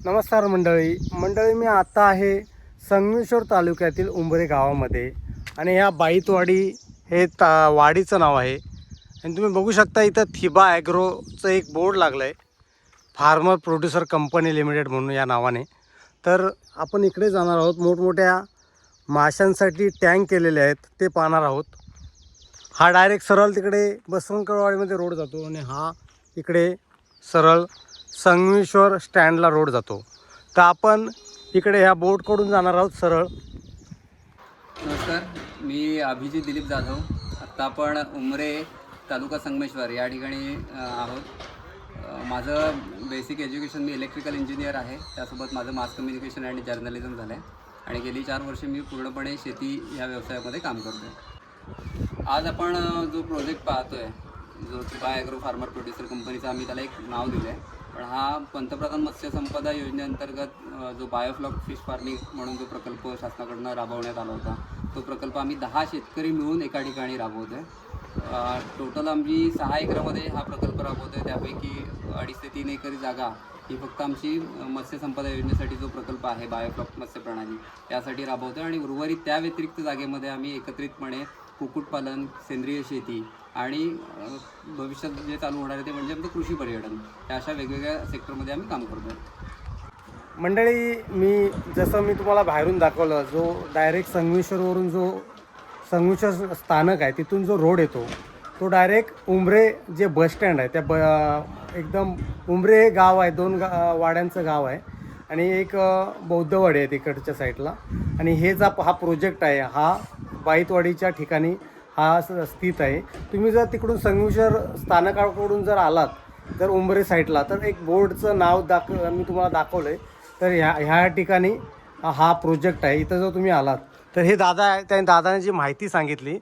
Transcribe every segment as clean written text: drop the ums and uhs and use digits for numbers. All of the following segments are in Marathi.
नमस्कार मंडळी, मी आता आहे संगमेश्वर तालुक्यातील उंबरे गावामध्ये आणि ह्या बाईतवाडी हे वाडीचं नाव आहे. आणि तुम्ही बघू शकता इथं थिबा ॲग्रोचं एक बोर्ड लागलं आहे, फार्मर प्रोड्युसर कंपनी लिमिटेड म्हणून या नावाने. तर आपण इकडे जाणार आहोत. मोठमोठ्या माशांसाठी टँक केलेले आहेत ते पाहणार आहोत. हा डायरेक्ट सरळ तिकडे बसवंतवाडीमध्ये रोड जातो आणि हा इकडे सरळ संगमेश्वर स्टँडला रोड जातो. तर आपण इकडे ह्या बोटकडून जाणार आहोत सरळ. नमस्कार, मी अभिजित दिलीप जाधव. आत्ता आपण उमरे तालुका संगमेश्वर या ठिकाणी आहोत. माझं बेसिक एज्युकेशन मी इलेक्ट्रिकल इंजिनियर आहे. त्यासोबत माझं मास कम्युनिकेशन आणि जर्नलिझम झालं आहे आणि गेली 4 वर्षे मी पूर्णपणे शेती या व्यवसायामध्ये काम करतो आहे. आज आपण जो प्रोजेक्ट पाहतो आहे, जो थिबा ॲग्रो फार्मर प्रोड्युसर कंपनीचा, आम्ही त्याला एक नाव दिलं आहे. पण हा पंतप्रधान मत्स्य संपदा योजनेअंतर्गत जो बायोफ्लॉक फिश फार्मिंग म्हणून जो प्रकल्प शासनाकडून राबवण्यात आला होता, तो प्रकल्प आम्ही 10 शेतकरी मिळून एका ठिकाणी राबवतो आहे. टोटल आम्ही 6 एकरामध्ये हा प्रकल्प राबवतो आहे. त्यापैकी 2.5 ते 3 एकर जागा ही फक्त आमची मत्स्य संपदा योजनेसाठी जो प्रकल्प आहे बायोफ्लॉक मत्स्य प्रणाली त्यासाठी राबवतो आहे. आणि उर्वरित त्या व्यतिरिक्त जागेमध्ये आम्ही एकत्रितपणे कुक्कुटपालन, सेंद्रिय शेती आणि भविष्यात जे चालू होणार आहे ते म्हणजे आमचं कृषी पर्यटन, या अशा वेगवेगळ्या सेक्टरमध्ये आम्ही काम करतो. मंडळी, जसं मी तुम्हाला बाहेरून दाखवलं, जो डायरेक्ट संगमेश्वरवरून जो संगमेश्वर स्थानक आहे तिथून जो रोड येतो तो डायरेक्ट उंबरे जे बसस्टँड आहे त्या एकदम उंबरे हे गाव आहे. 2 वाड्यांचं गाव आहे आणि एक बौद्धवाडी आहे तिकडच्या साईडला. आणि हे हा प्रोजेक्ट आहे हा बाईतवाडीच्या ठिकाणी हा स्थित आहे. तुम्ही जर तिकडून संगमेश्वर स्थानकाकडून जर आलात तर उंबरे साईडला, तर एक बोर्डचं नाव मी तुम्हाला दाखवलं आहे. तर ह्या ठिकाणी हा प्रोजेक्ट आहे. इथं जर तुम्ही आलात तर हे दादा आहे, त्या दादाने जी माहिती सांगितली.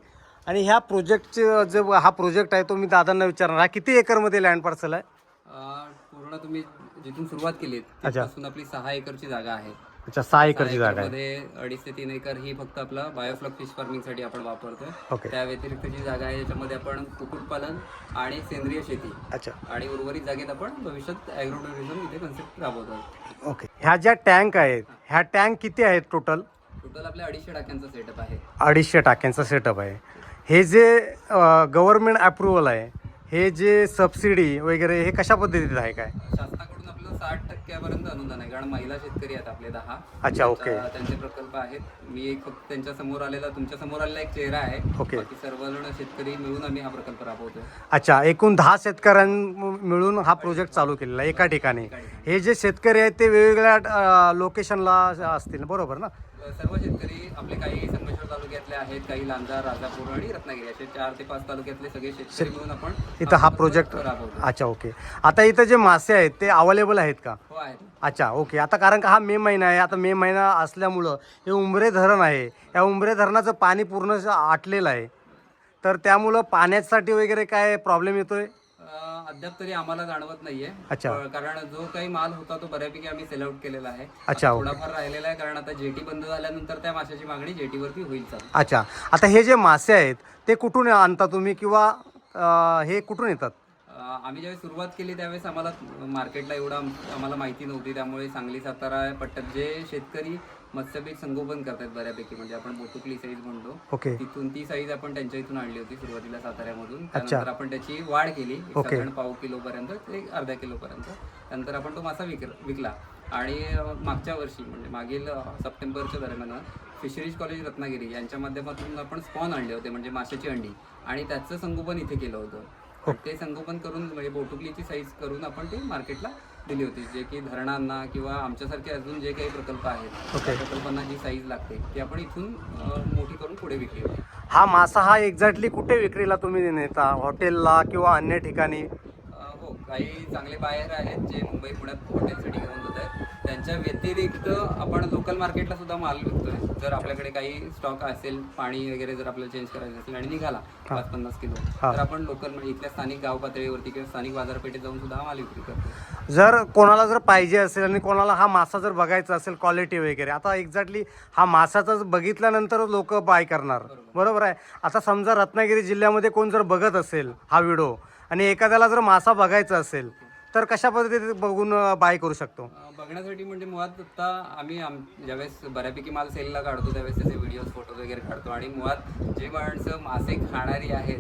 आणि ह्या प्रोजेक्टचे जो हा प्रोजेक्ट आहे तो मी दादांना विचारणार, हा किती एकरमध्ये लँड पार्सल आहे? पूर्ण तुम्ही जिथून सुरुवात केली तिथपासून आपली 6 एकरची जागा आहे. अच्छा, 6 एकरची जागा आहे. मध्ये 2.5 ते 3 एकर ही फक्त आपला बायोफ्लॉक फिश फार्मिंगसाठी आपण वापरतोय. ओके. त्या व्यतिरिक्त जी जागा आहे याच्यामध्ये आपण कुक्कुटपालन आणि सेंद्रिय शेती, अच्छा, आणि उर्वरित जागेत आपण भविष्यात ॲग्रो टुरिझम इथे कन्सेप्ट राबवतो. ओके. ह्या ज्या टँक आहेत, ह्या टँक किती आहेत टोटल? आपल्या 250 टाक्यांचा सेटअप आहे. 250 टाक्यांचा सेटअप आहे. हे जे गव्हर्नमेंट अप्रुव्हल आहे, हे जे सबसिडी वगैरे, हे कशा पद्धतीत आहे? काय शासनाकडून आपलं 60% अनुदान आहे, कारण महिला शेतकरी आहेत आपले 10. अच्छा, ओके. त्यांचे प्रकल्प आहेत. मी फक्त तुमच्या समोर आलेला एक चेहरा आहे. ओके. बाकी सर्वजण शेतकरी मिळून आम्ही हा प्रकल्प राबवतोय. अच्छा, एकूण 10 शेतकऱ्यांनी मिळून हा प्रोजेक्ट चालू केलेला आहे एका ठिकाणी. हे जे शेतकरी आहेत ते वेगवेगळ्या लोकेशनला असतील, बरोबर ना? सर्व शेतकरी आपले काही संगमेश्वर तालुक्यातले आहेत, काही लांजा, राजापूर आणि रत्नागिरी असे 4 ते 5 तालुक्यातले सगळे शेतकरी मिळून आपण इथं हा प्रोजेक्ट राबवतो. अच्छा, ओके. आता इथं जे मासे आहेत ते अवेलेबल आहेत का? हो, आहेत. अच्छा, ओके. आता कारण का हा मे महिना आहे, आता मे महिना असल्यामुळं हे उंबरे धरण आहे, या उंबरे धरणाचं पाणी पूर्ण आटलेलं आहे. तर त्यामुळं पाण्यासाठी वगैरे काय प्रॉब्लेम येतोय? अद्याप तरी आम्हाला जाणवत नाहीये. अच्छा. कारण जो काही माल होता तो बऱ्यापैकी आम्ही सेल आउट केलेला आहे. अच्छा, थोडाफार राहिलेला आहे, कारण आता जेटी बंद झाल्यानंतर त्या माशाची मागणी जेटीवरती होईल. अच्छा, आता हे जे मासे आहेत ते कुठून आणता तुम्ही, किंवा हे कुठून येतात? आम्ही ज्यावेळेस सुरुवात केली त्यावेळेस आम्हाला मार्केटला एवढं आम्हाला माहिती नव्हती. त्यामुळे सांगली, सातारा पट्ट्यात जे शेतकरी मत्स्यबीज संगोपन करतात बऱ्यापैकी, म्हणजे आपण बोटुकली साईज म्हणतो, ओके, तिथून ती साईज आपण त्यांच्या इथून आणली होती सुरुवातीला साताऱ्यामधून. अच्छा. त्यानंतर आपण त्याची वाढ केली ओके. साधारण पाव किलोपर्यंत ते अर्धा किलोपर्यंत. त्यानंतर आपण तो मासा विकला. आणि मागच्या वर्षी म्हणजे मागील सप्टेंबरच्या दरम्यान फिशरीज कॉलेज रत्नागिरी यांच्या माध्यमातून आपण स्पॉन आणले होते, म्हणजे माशाची अंडी, आणि त्याचं संगोपन इथे केलं होतं. ते संगोपन करून म्हणजे बोटुकलीची साईज करून आपण ते मार्केटला दिली होती, जे की धरणांना किंवा आमच्यासारखे अजून जे काही प्रकल्प आहेत त्या प्रकल्पांना जी साईज लागते ती आपण इथून मोठी करून पुढे विकली होती. हा मासा हा एक्झॅक्टली कुठे विक्रीला तुम्ही नेता? हॉटेलला किंवा अन्य ठिकाणी? हो, काही चांगले बायर आहेत जे मुंबई, पुण्यात हॉटेलसाठी घेऊन जात आहेत. त्यांच्या व्यतिरिक्त आपण लोकल मार्केटला सुद्धा माल विकतोय. जर आपल्याकडे काही स्टॉक असेल, पाणी वगैरे जर आपल्याला चेंज करायचं असेल आणि निघाला 5-50 किलो, तर आपण लोकल म्हणजे इथल्या स्थानिक गाव पातळीवरती किंवा स्थानिक बाजारपेठेत जाऊन सुद्धा माल विक्री करतो. जर कोणाला जर पाहिजे असेल आणि कोणाला हा मासा जर बघायचा असेल, क्वालिटी वगैरे, आता एक्झॅक्टली हा मासाचाच बघितल्यानंतर लोक बाय करणार, बरोबर आहे? आता समजा रत्नागिरी जिल्ह्यामध्ये कोण जर बघत असेल हा व्हिडिओ आणि एखाद्याला जर मासा बघायचा असेल तर कशा पद्धतीने बघून बाय करू शकतो? बघण्यासाठी म्हणजे मुळात आता आम्ही ज्यावेळेस बऱ्यापैकी माल सेलला काढतो त्यावेळेस त्याचे व्हिडिओज फोटोज वगैरे काढतो आणि मुळात जे माणसं मासे खाणारी आहेत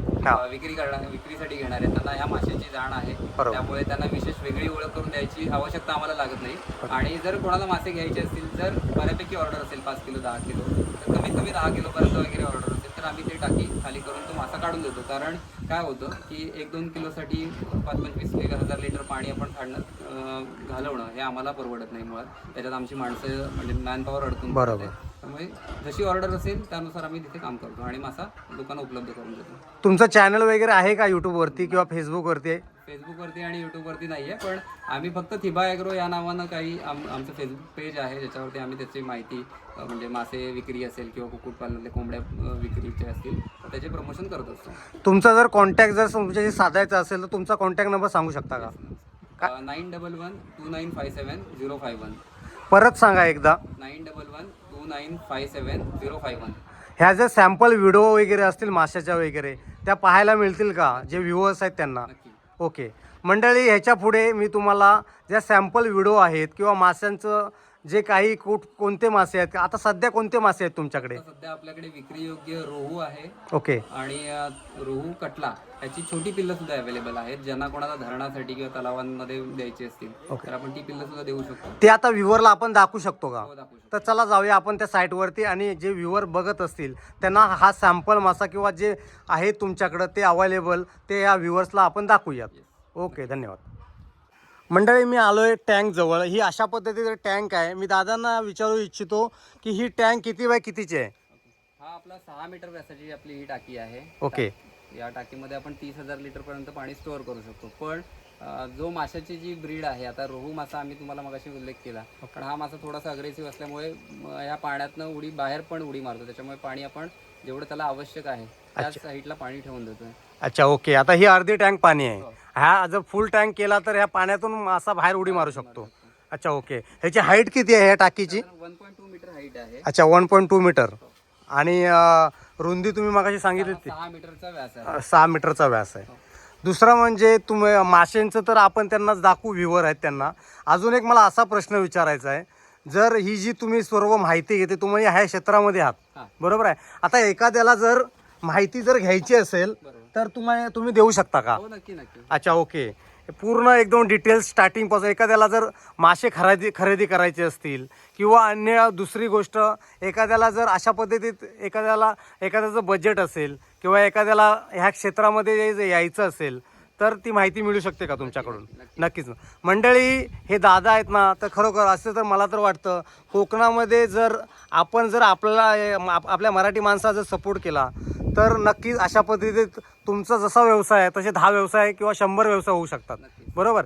विक्रीसाठी घेणार आहेत त्यांना ह्या माशाची जाण आहे, त्यामुळे त्यांना विशेष वेगळी ओळख करून द्यायची आवश्यकता आम्हाला लागत नाही. आणि जर कोणाला मासे घ्यायचे असतील, जर बऱ्यापैकी ऑर्डर असेल 5 किलो 10 किलो, तर कमीत कमी 10 किलोपर्यंत वगैरे ऑर्डर असेल तर आम्ही ते टाकी खाली करून तो मासा काढून देतो. कारण काय होतं की 1-2 किलोसाठी 25-1000 लिटर पाणी आपण घालवणं हे आम्हाला परवडत नाही. मुळात त्याच्यात आमची माणसं म्हणजे मॅनपॉवर अडकून बरोबर. त्यामुळे जशी ऑर्डर असेल त्यानुसार आम्ही तिथे काम करतो आणि मासा लोकांना उपलब्ध करून देतो. तुमचं चॅनल वगैरे आहे का यूट्यूबवरती किंवा फेसबुकवरती? फेसबुकवरती आणि यूट्यूबवरती नाही आहे, पण आम्ही फक्त थिबा ॲग्रो या नावानं काही आमचं फेसबुक पेज आहे ज्याच्यावरती आम्ही त्याची माहिती म्हणजे मासे विक्री असेल किंवा कुक्कुटपालनातले कोंबड्या विक्रीचे असतील तर त्याचे प्रमोशन करत असतो. तुमचा जर कॉन्टॅक्ट जर तुमच्याशी साधायचा असेल तर तुमचा कॉन्टॅक्ट नंबर सांगू शकता का? 9112957051. परत सांगा एकदा. 9112957051. ह्या जर सॅम्पल व्हिडिओ वगैरे असतील माशाच्या वगैरे त्या पाहायला मिळतील का जे व्ह्युअर्स आहेत त्यांना? नक्की. ओके मंडळी, ह्याच्या पुढे मी तुम्हाला ज्या सॅम्पल व्हिडिओ आहेत किंवा माशांचं जे काही कोणते मासे आहेत, आता सध्या कोणते मासे आहेत तुमच्याकडे? सध्या आपल्याकडे विक्री योग्य रोहू आहे. ओके. आणि रोहू कटला याची छोटी पिल्लं सुद्धा अवेलेबल आहेत, ज्यांना कोणाला धरणासाठी किंवा तलावांमध्ये द्यायची असतील तर आपण ती पिल्लं सुद्धा देऊ शकतो. ते आता व्ह्युअरला आपण दाखवू शकतो का? हो, दाखवू शकतो. तर चला जाऊया आपण त्या साईटवरती आणि जे व्ह्युअर बघत असतील त्यांना हा सॅम्पल मासा किंवा जे आहे तुमच्याकडं ते अवेलेबल ते या व्ह्युअर्सला आपण दाखवूयात. ओके, धन्यवाद. मंडळी, मी आलो आहे टँक जवळ. ही अशा पद्धतीचं टँक आहे. मी दादांना विचारू इच्छितो की ही टँक किती बाय कितीची आहे? हा आपला 6 मीटर व्यासाची आपली ही टाकी आहे. ओके. या टाकीमध्ये आपण 30,000 लिटर पर्यंत पाणी स्टोअर करू शकतो. पण जो माशाची जी ब्रीड आहे, आता रोहू मासा आम्ही तुम्हाला मगाशी उल्लेख केला, पण हा मासा थोडासा अग्रेसिव्ह असल्यामुळे या पाण्यातनं बाहेर पण उडी मारतो. त्याच्यामुळे पाणी आपण जेवढं त्याला आवश्यक आहे त्याच साईडला पाणी ठेवून देतो. अच्छा, ओके. आता ही अर्धी टँक पाणी आहे. हा जर फुल टँक केला तर ह्या पाण्यातून मासा बाहेर उडी मारू शकतो. अच्छा, ओके. ह्याची हाईट किती आहे ह्या टाकीची? 1.2 मीटर हाईट आहे. अच्छा, 1.2 मीटर. आणि रुंदी तुम्ही मगाशी सांगितली 6 मीटरचा व्यास आहे. 6 मीटरचा व्यास आहे. दुसरा म्हणजे तुम्ही माशांचं तर आपण त्यांना दाखवू, व्ह्युअर आहेत त्यांना. अजून एक मला असा प्रश्न विचारायचा आहे, जर ही जी तुम्ही सर्व माहिती घेते, तुम्ही ह्या क्षेत्रामध्ये आहात, बरोबर आहे? आता एखाद्याला जर माहिती जर घ्यायची असेल तर तुम्ही देऊ शकता का? हो, नक्की नक्की. अच्छा, ओके. पूर्ण एकदम डिटेल्स स्टार्टिंगपासून एखाद्याला जर मासे खरेदी करायचे असतील किंवा अन्य दुसरी गोष्ट, एखाद्याला जर अशा पद्धतीत एखाद्याचं बजेट असेल किंवा एखाद्याला ह्या क्षेत्रामध्ये यायचं असेल तर ती माहिती मिळू शकते का तुमच्याकडून? नक्कीच. मंडळी, हे दादा आहेत ना, तर खरोखर असं तर मला तर वाटतं कोकणामध्ये जर आपण आपल्या मराठी माणसाचा जर सपोर्ट केला तर नक्कीच अशा पद्धतीत तुमचा जसा व्यवसाय आहे तसे 10 व्यवसाय किंवा 100 व्यवसाय होऊ शकतात, बरोबर?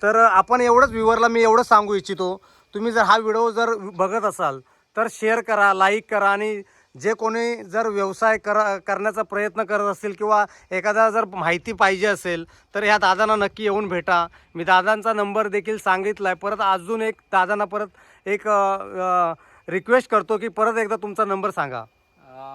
तर आपण एवढंच व्ह्युअरला मी एवढं सांगू इच्छितो, तुम्ही जर हा व्हिडिओ जर बघत असाल तर शेअर करा, लाईक करा. आणि जे कोणी जर व्यवसाय करण्याचा प्रयत्न करत असतील किंवा एखादा जर माहिती पाहिजे असेल तर ह्या दादांना नक्की येऊन भेटा. मी दादांचा नंबर देखील सांगितला आहे. परत अजून एक दादांना परत एक रिक्वेस्ट करतो की परत एकदा तुमचा नंबर सांगा.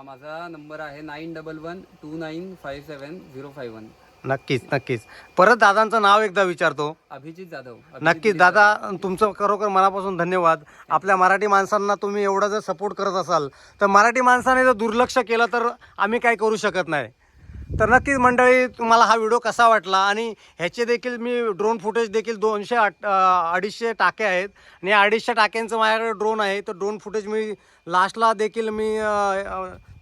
माझा नंबर आहे 911129575051. नक्कीच. परत दादांचं नाव एकदा विचारतो. अभिजित जाधव. नक्कीच दादा, तुमचं खरोखर मनापासून धन्यवाद. आपल्या मराठी माणसांना तुम्ही एवढा जर सपोर्ट करत असाल तर मराठी माणसाने जर दुर्लक्ष केलं तर आम्ही काय करू शकत नाही. तर नक्कीच मंडळी, तुम्हाला हा व्हिडिओ कसा वाटला? आणि ह्याचे देखील मी ड्रोन फुटेज देखील 200-250 टाके आहेत आणि 250 टाक्यांचं माझ्याकडे ड्रोन आहे. तर ड्रोन फुटेज मी लास्टला देखील मी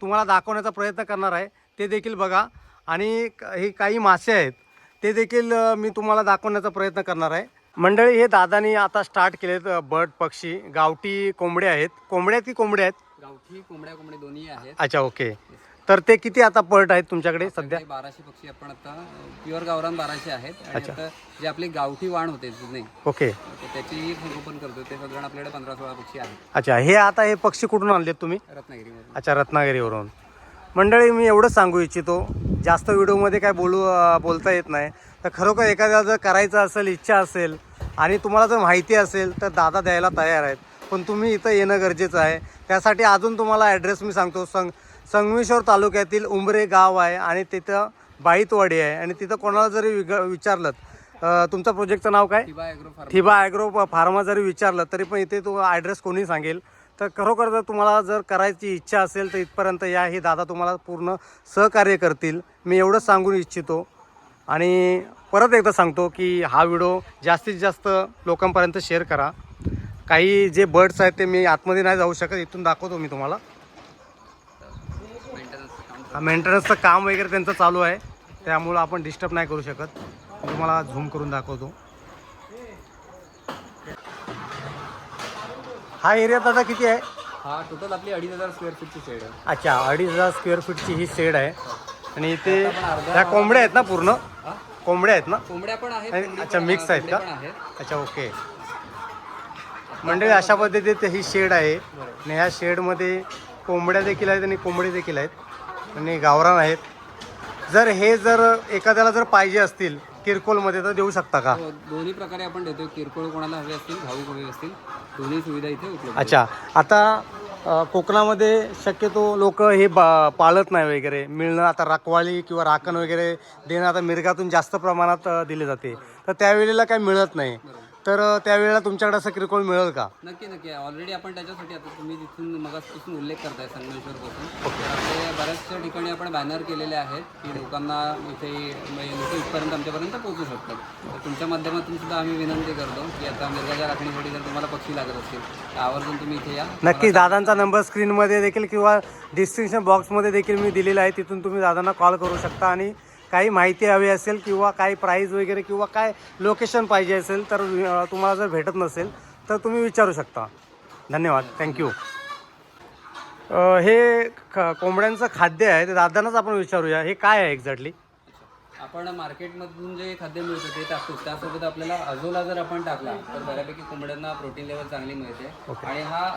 तुम्हाला दाखवण्याचा प्रयत्न करणार आहे, ते देखील बघा. आणि हे काही मासे आहेत ते देखील मी तुम्हाला दाखवण्याचा प्रयत्न करणार आहे. मंडळी, हे दादानी आता स्टार्ट केलेत बर्ड पक्षी. गावठी कोंबड्या आहेत. कोंबड्या आहेत? गावठी कोंबड्या दोन्ही आहेत. अच्छा, ओके. तर ते किती आता पॉट आहेत तुमच्याकडे सध्या? 1200 पक्षी आपण आता प्युअर गावरान 1200 आहेत. आणि आता जे आपले गावठी वाण होते जुने, ओके, त्याची संगोपन करतो ते साधारण आपल्याकडे 15-16 पक्षी आहेत. अच्छा, हे पक्षी कुठून आणलेत तुम्ही? रत्नागिरीवरून. अच्छा, रत्नागिरीवरून. मंडळी, मी एवढंच सांगू इच्छितो, जास्त व्हिडिओमध्ये काय बोलता येत नाही. तर खरोखर एखाद्याला जर करायचं असेल, इच्छा असेल आणि तुम्हाला जर माहिती असेल तर दादा द्यायला तयार आहेत. पण तुम्ही इथं येणं गरजेचं आहे. त्यासाठी अजून तुम्हाला ॲड्रेस मी सांगतो. संगमेश्वर तालुक्यातील उंबरे गाव आहे आणि तिथं बाईतवाडी आहे. आणि तिथं कोणाला जरी विचारलं तुमच्या प्रोजेक्टचं नाव काय? थिबा ॲग्रो फार्म. थिबा ॲग्रो फार्मा जरी विचारलं तरी पण इथे तो ॲड्रेस कोणी सांगेल. तर खरोखर जर तुम्हाला जर करायची इच्छा असेल तर इथपर्यंत या, हे दादा तुम्हाला पूर्ण सहकार्य करतील. मी एवढंच सांगू इच्छितो. आणि परत एकदा सांगतो की हा व्हिडिओ जास्तीत जास्त लोकांपर्यंत शेअर करा. काही जे बर्ड्स आहेत ते मी आतमध्ये नाही जाऊ शकत, इथून दाखवतो मी तुम्हाला. मेंटेनन्सचं काम वगैरे त्यांचं चालू आहे, त्यामुळं आपण डिस्टर्ब नाही करू शकत. मी तुम्हाला झूम करून दाखवतो. हा एरिया दादा किती आहे? हा टोटल आपली 2500 स्क्वेअर फीटची शेड आहे. अच्छा, 2500 स्क्वेअर फीटची ही शेड आहे. आणि इथे ह्या कोंबड्या आहेत ना? पूर्ण कोंबड्या आहेत ना? कोंबड्या पण आहेत. अच्छा, मिक्स आहेत का? कोंबड्या पण आहेत. अच्छा, ओके. मंडळी अशा पद्धतीत ही शेड आहे. आणि ह्या शेडमध्ये कोंबड्या देखील आहेत आणि कोंबडी देखील आहेत आणि गावरान आहेत. जर एखाद्याला जर पाहिजे असतील किरकोळमध्ये तर देऊ शकता का? हो, दोन्ही प्रकारे आपण देतो. किरकोळ कोणाला हवे असतील, घाऊक हवे असतील, दोन्ही सुविधा इथे उपलब्ध. अच्छा, आता कोकणामध्ये शक्यतो लोक हे पाळत नाही वगैरे, मिळणं आता रखवाली किंवा राखण वगैरे देणं आता मिरगातून जास्त प्रमाणात दिले जाते. तर त्यावेळेला काय मिळत नाही, तर त्यावेळेला तुमच्याकडे असं किरकोळ मिळेल का? नक्की ऑलरेडी आपण त्याच्यासाठी, आता तुम्ही तिथून मगापासून उल्लेख करताय संगमेश्वरपासून, तर आपल्या बऱ्याचशा ठिकाणी आपण बॅनर केलेले आहेत की लोकांना इथे लोक इथपर्यंत आमच्यापर्यंत पोहोचू शकतात. तर तुमच्या माध्यमातून सुद्धा आम्ही विनंती करतो की आता मिरगाच्या राखणीसाठी जर तुम्हाला पक्षी लागत असतील तर आवर्जून तुम्ही इथे या. नक्की. दादांचा नंबर स्क्रीनमध्ये देखील किंवा डिस्क्रिप्शन बॉक्समध्ये देखील मी दिलेला आहे, तिथून तुम्ही दादांना कॉल करू शकता. आणि काही माहिती हवी असेल किंवा काही प्राईज वगैरे किंवा काय लोकेशन पाहिजे असेल तर तुम्हाला जर भेटत नसेल तर तुम्ही विचारू शकता. धन्यवाद, थँक्यू. हे कोंबड्यांचं खाद्य आहे, ते दादांनाच आपण विचारूया. हे काय आहे एक्झॅक्टली? आपण मार्केटमधून जे खाद्य मिळतं ते टाकतो. त्यासोबत आपल्याला अजोला जर आपण टाकला तर बऱ्यापैकी कोंबड्यांना प्रोटीन लेवल चांगली मिळते. आणि हा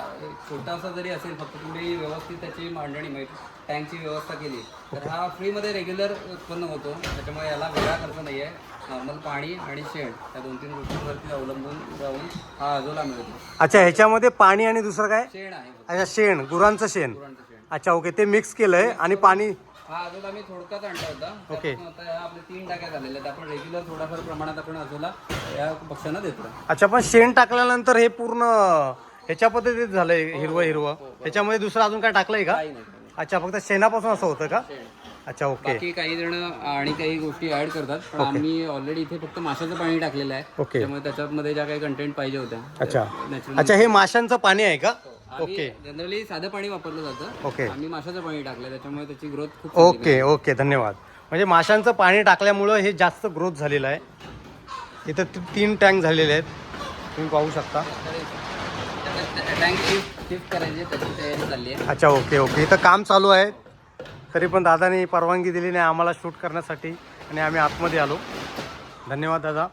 छोटासा जरी असेल, फक्त तुम्ही व्यवस्थित त्याची मांडणी मिळते, टँकची व्यवस्था केली तर हा फ्रीमध्ये रेग्युलर उत्पन्न होतो. त्याच्यामुळे याला वेगळा खर्च नाही आहे. नॉर्मल पाणी आणि शेण या 2-3 गोष्टींवरती अवलंबून राहून हा अजोला मिळतो. अच्छा, ह्याच्यामध्ये पाणी आणि दुसरं काय? शेण आहे. अच्छा, शेण, गुरांचं शेण. गुरांचं शेण. अच्छा, ओके. ते मिक्स केलं आहे आणि पाणी. हा अजोला आम्ही थोडक्यात आणला होता. ओके. आता ह्या आपल्या 3 टाक्या झालेल्या आहेत. आपण रेग्युलर थोडाफार प्रमाणात आपण अजोला या पक्ष्यांना देतो. अच्छा, पण शेण टाकल्यानंतर हे पूर्ण ह्याच्या पद्धतीत झालंय, हिरवं. त्याच्यामध्ये दुसरं अजून काय टाकलंय का? काही नाही. अच्छा, फक्त शेणापासून असं होतं का? अच्छा, ओके. बाकी काही जण आणि काही गोष्टी ऍड करतात, पण आम्ही ऑलरेडी इथे फक्त माशाचं पाणी टाकलेलं आहे. ओके. त्यामुळे त्याच्यामध्ये ज्या काही कंटेंट पाहिजे होत्या. अच्छा. नॅचरल. अच्छा, हे माशांचं पाणी आहे का? ओके. जनरली साधं पाणी वापरलं जातं. ओके. आम्ही माशाचं पाणी टाकलं, त्याच्यामुळे त्याची ग्रोथ खूप ओके, धन्यवाद. म्हणजे माशांचं पाणी टाकल्यामुळं हे जास्त ग्रोथ झालेलं आहे. इथं 3 टँक झालेले आहेत, तुम्ही पाहू शकता. टँक शिफ्ट करायची त्याची तयारी चालली आहे. अच्छा, ओके. इथं काम चालू आहे, तरी पण दादाने परवानगी दिली नाही आम्हाला शूट करण्यासाठी आणि आम्ही आतमध्ये आलो. धन्यवाद दादा.